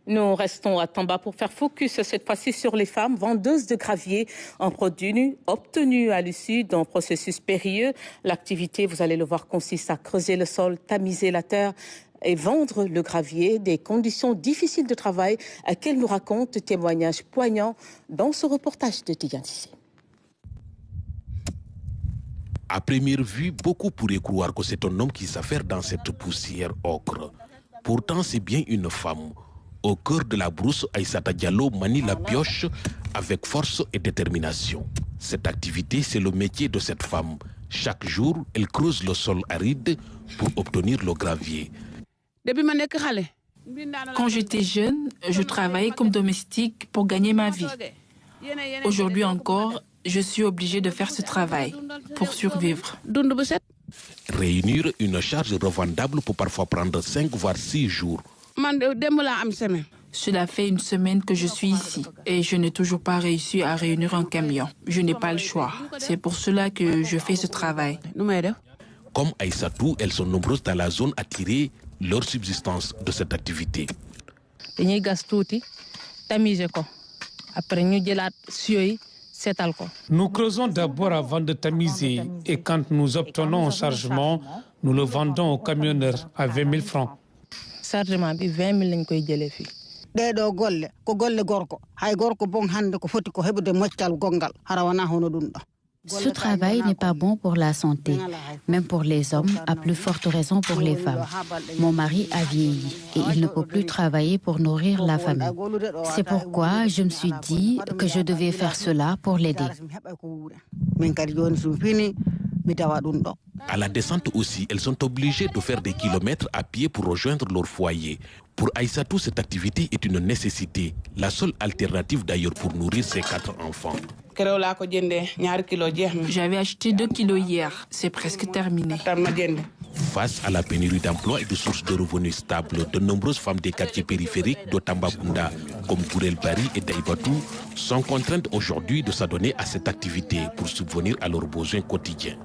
Nous restons à Tamba pour faire focus cette fois-ci sur les femmes vendeuses de gravier, un produit obtenu à l'issue d'un processus périlleux. L'activité, vous allez le voir, consiste à creuser le sol, tamiser la terre et vendre le gravier, des conditions difficiles de travail qu'elle nous raconte, témoignages poignants dans ce reportage de Tidiane Cissé. À première vue, beaucoup pourraient croire que c'est un homme qui s'affaire dans cette poussière ocre. Pourtant, c'est bien une femme. Au cœur de la brousse, Aïssata Diallo manie la pioche avec force et détermination. Cette activité, c'est le métier de cette femme. Chaque jour, elle creuse le sol aride pour obtenir le gravier. Quand j'étais jeune, je travaillais comme domestique pour gagner ma vie. Aujourd'hui encore, je suis obligée de faire ce travail pour survivre. Réunir une charge revendable peut parfois prendre 5 voire 6 jours. Cela fait une semaine que je suis ici et je n'ai toujours pas réussi à réunir un camion. Je n'ai pas le choix. C'est pour cela que je fais ce travail. Comme Aïssatou, elles sont nombreuses dans la zone à tirer leur subsistance de cette activité. Nous creusons d'abord avant de tamiser et quand nous obtenons un chargement, nous le vendons au camionneur à 20 000 francs. Ce travail n'est pas bon pour la santé, même pour les hommes, à plus forte raison pour les femmes. Mon mari a vieilli et il ne peut plus travailler pour nourrir la famille. C'est pourquoi je me suis dit que je devais faire cela pour l'aider. À la descente aussi, elles sont obligées de faire des kilomètres à pied pour rejoindre leur foyer. Pour Aïssatou, cette activité est une nécessité, la seule alternative d'ailleurs pour nourrir ses 4 enfants. J'avais acheté 2 kilos hier, c'est presque terminé. Face à la pénurie d'emploi et de sources de revenus stables, de nombreuses femmes des quartiers périphériques de Tambacounda, comme Gourel Bari et Daïbatou, sont contraintes aujourd'hui de s'adonner à cette activité pour subvenir à leurs besoins quotidiens.